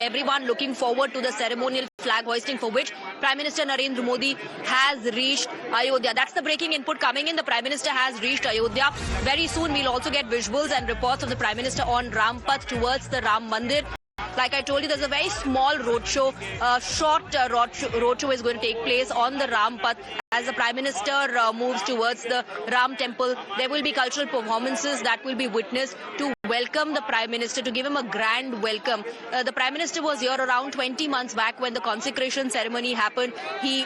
everyone looking forward to the ceremonial flag hoisting, for which Prime Minister Narendra Modi has reached Ayodhya. That's the breaking input coming in. The Prime Minister has reached Ayodhya. Very soon we'll also get visuals and reports of the Prime Minister on Ram Path towards the Ram Mandir. Like I told you, there's a very small roadshow, short roadshow is going to take place on the Ram Path as the Prime Minister moves towards the Ram Temple. There will be cultural performances that will be witnessed to welcome the Prime Minister, to give him a grand welcome. The Prime Minister was here around 20 months back when the consecration ceremony happened. He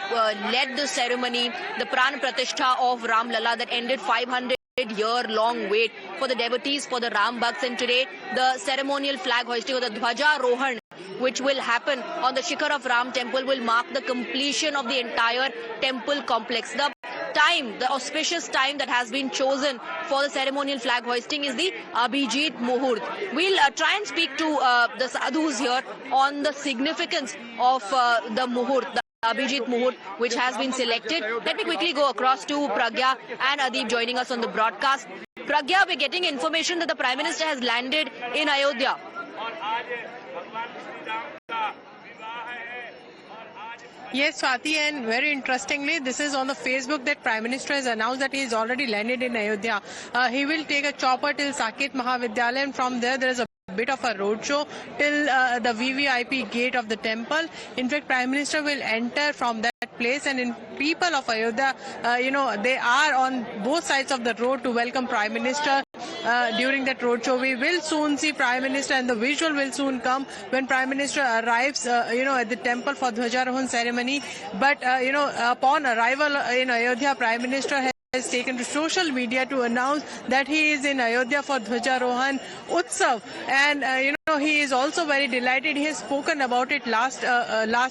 led the ceremony, the Pran Pratishtha of Ram Lala, that ended 500-year-long wait for the devotees, for the Ram Bhakts, and today the ceremonial flag hoisting, or the Dhwajarohan, which will happen on the Shikhar of Ram Temple, will mark the completion of the entire temple complex. The time, the auspicious time that has been chosen for the ceremonial flag hoisting is the Abhijit Muhur. We'll try and speak to the sadhus here on the significance of the Muhur, the Abhijit Muhur, which has been selected. Let me quickly go across to Pragya and Adib joining us on the broadcast. Pragya, we're getting information that the Prime Minister has landed in Ayodhya. Yes, Swati, and very interestingly, this is on the Facebook that Prime Minister has announced that he is already landed in Ayodhya. He will take a chopper till Saket Mahavidyalaya, and from there is a bit of a roadshow till the VVIP gate of the temple. In fact, Prime Minister will enter from that place, and in people of Ayodhya, they are on both sides of the road to welcome Prime Minister. During that roadshow, we will soon see Prime Minister, and the visual will soon come when Prime Minister arrives, at the temple for Dhwajarohan ceremony. But, upon arrival in Ayodhya, Prime Minister has taken to social media to announce that he is in Ayodhya for Dhwajarohan Utsav, and he is also very delighted. He has spoken about it last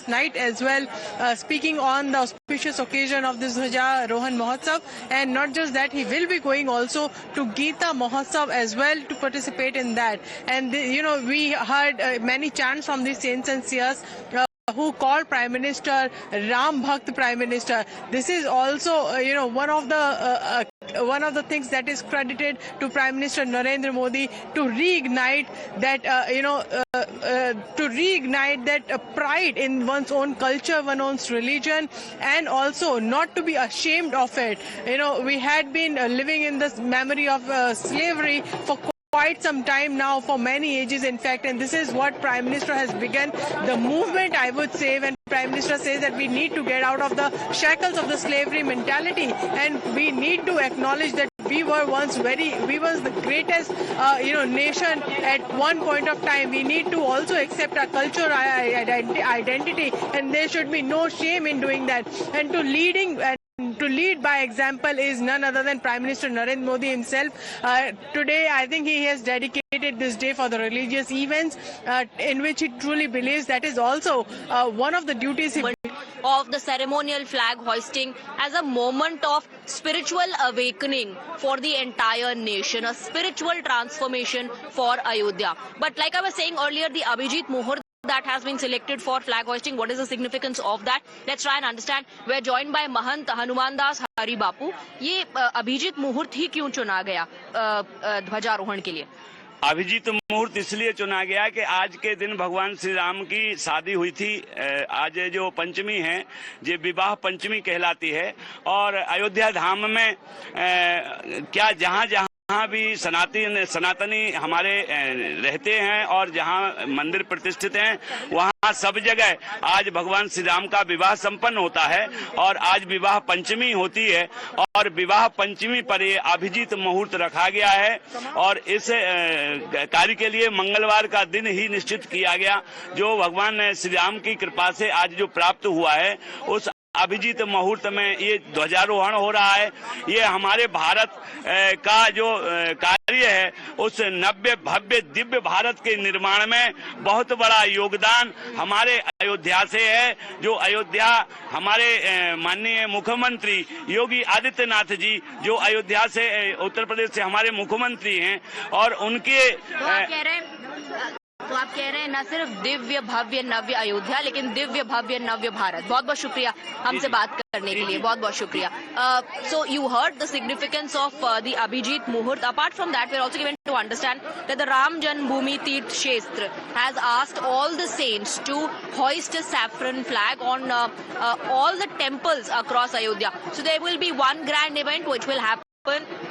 night as well, speaking on the auspicious occasion of this Dhwajarohan Mahotsav. And not just that, he will be going also to Gita Mahotsav as well to participate in that. And we heard many chants from the saints and seers who called Prime Minister Ram Bhakt Prime Minister. This is also, one of the things that is credited to Prime Minister Narendra Modi to reignite that, pride in one's own culture, one's own religion, and also not to be ashamed of it. We had been living in this memory of slavery for quite some time now, for many ages in fact, and this is what Prime Minister has begun the movement, I would say, when Prime Minister says that we need to get out of the shackles of the slavery mentality, and we need to acknowledge that we was the greatest nation at one point of time. We need to also accept our cultural identity, and there should be no shame in doing that. And to lead by example is none other than Prime Minister Narendra Modi himself. Today, I think he has dedicated this day for the religious events in which he truly believes that is also one of the duties of the ceremonial flag hoisting as a moment of spiritual awakening for the entire nation, a spiritual transformation for Ayodhya. But like I was saying earlier, the Abhijit Muhur that has been selected for flag hoisting, what is the significance of that? Let's try and understand. We're joined by Mahant Hanuman Das Hari Bapu. ये अभिजीत मुहूर्त ही क्यों चुना गया ध्वजारोहण के लिए? अभिजीत मुहूर्त इसलिए चुना गया कि आज के दिन भगवान श्री राम की शादी हुई थी। आज जो पंचमी है, ये विवाह पंचमी कहलाती है, और अयोध्या धाम में क्या जहाँ भी सनातनी हमारे रहते हैं और जहाँ मंदिर प्रतिष्ठित हैं, वहाँ सब जगह आज भगवान श्री राम का विवाह संपन्न होता है, और आज विवाह पंचमी होती है, और विवाह पंचमी पर ये अभिजीत मुहूर्त रखा गया है, और इस कार्य के लिए मंगलवार का दिन ही निश्चित किया गया, जो भगवान श्री राम की कृपा से आज जो प्राप्त हुआ है। उस अभिजीत मुहूर्त में ये ध्वजारोहण हो रहा है। ये हमारे भारत का जो कार्य है, उस नव्य भव्य दिव्य भारत के निर्माण में बहुत बड़ा योगदान हमारे अयोध्या से है। जो अयोध्या हमारे माननीय मुख्यमंत्री योगी आदित्यनाथ जी, जो अयोध्या से उत्तर प्रदेश से हमारे मुख्यमंत्री हैं, और उनके तो आप कह रहे हैं ना सिर्फ दिव्य भव्य नव्य अयोध्या लेकिन दिव्य भव्य नव्य भारत. बहुत बहुत शुक्रिया हमसे बात करने के लिए. बहुत बहुत शुक्रिया. So you heard the significance of the Abhijit Muhur. Apart from that, we are also given to understand that the Ram Janmabhoomi Tirth Kshetra has asked all the saints to hoist a saffron flag on all the temples across Ayodhya. So there will be one grand event which will happen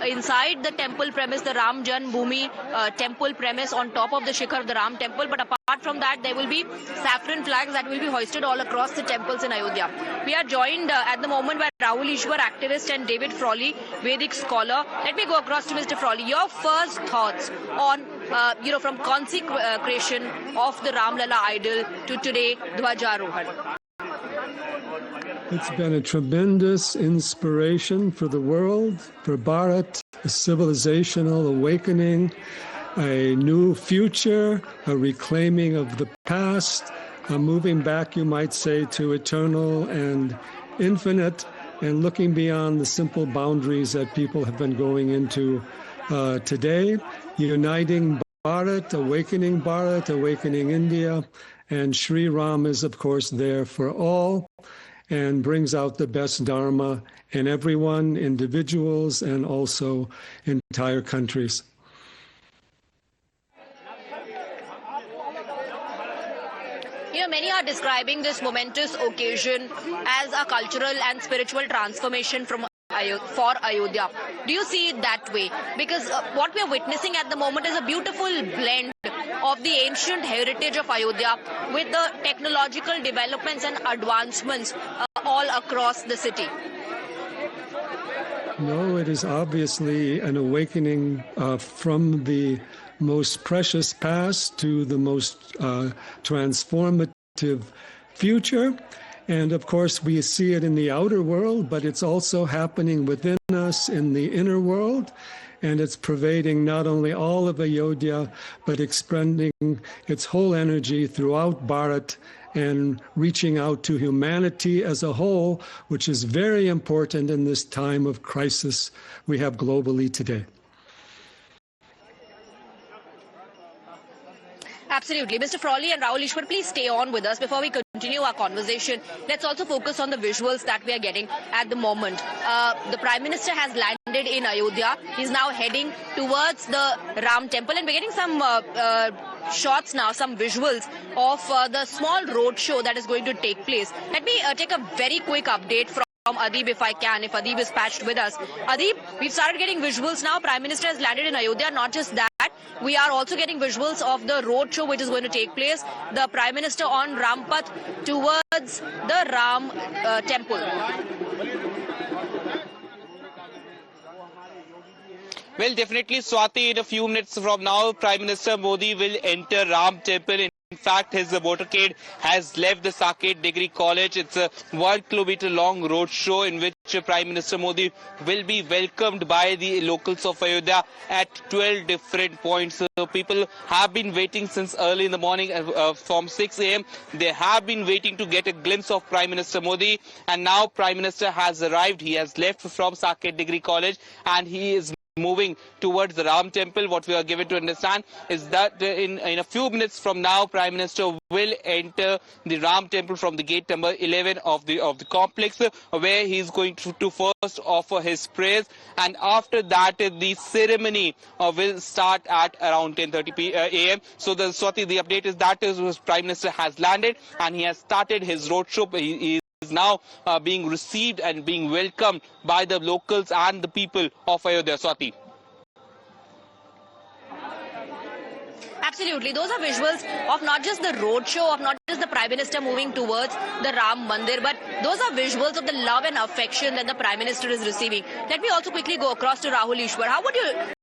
inside the temple premise, the Ram Janmabhoomi temple premise on top of the Shikhar of the Ram temple. But apart from that, there will be saffron flags that will be hoisted all across the temples in Ayodhya. We are joined at the moment by Rahul Ishwar, activist, and David Frawley, Vedic scholar. Let me go across to Mr. Frawley. Your first thoughts on, from consecration of the Ram Lala idol to today, Dhwajarohan. It's been a tremendous inspiration for the world, for Bharat, a civilizational awakening, a new future, a reclaiming of the past, a moving back, you might say, to eternal and infinite, and looking beyond the simple boundaries that people have been going into today, uniting Bharat, awakening India, and Sri Ram is, of course, there for all, and brings out the best Dharma in everyone, individuals, and also entire countries. Many are describing this momentous occasion as a cultural and spiritual transformation for Ayodhya. Do you see it that way? Because what we are witnessing at the moment is a beautiful blend of the ancient heritage of Ayodhya with the technological developments and advancements all across the city. No, it is obviously an awakening from the most precious past to the most transformative future. And of course, we see it in the outer world, but it's also happening within us in the inner world. And it's pervading not only all of Ayodhya, but expanding its whole energy throughout Bharat and reaching out to humanity as a whole, which is very important in this time of crisis we have globally today. Absolutely. Mr. Frawley and Rahul Ishwar, please stay on with us before we continue our conversation. Let's also focus on the visuals that we are getting at the moment. The Prime Minister has landed in Ayodhya. He's now heading towards the Ram temple, and we're getting some shots now, some visuals of the small roadshow that is going to take place. Let me take a very quick update from Adib, if I can, if Adib is patched with us. Adib, we've started getting visuals now. Prime Minister has landed in Ayodhya. Not just that, we are also getting visuals of the roadshow which is going to take place. The Prime Minister on Rampath towards the Ram temple. Well, definitely, Swati, in a few minutes from now, Prime Minister Modi will enter Ram temple. In fact, his motorcade has left the Saket Degree College. It's a 1 kilometer long road show in which Prime Minister Modi will be welcomed by the locals of Ayodhya at 12 different points. So people have been waiting since early in the morning from 6 a.m. They have been waiting to get a glimpse of Prime Minister Modi. And now Prime Minister has arrived. He has left from Saket Degree College and he is moving towards the Ram temple. What we are given to understand is that in a few minutes from now, Prime Minister will enter the Ram temple from the gate number 11 of the complex, where he is going to first offer his prayers, and after that the ceremony will start at around 10:30 a.m. So the update is that Prime Minister has landed and he has started his roadshow. He is now being received and being welcomed by the locals and the people of Ayodhya. Swati. Absolutely. Those are visuals of not just the road show, of not just the Prime Minister moving towards the Ram Mandir, but those are visuals of the love and affection that the Prime Minister is receiving. Let me also quickly go across to Rahul Ishwar. How would you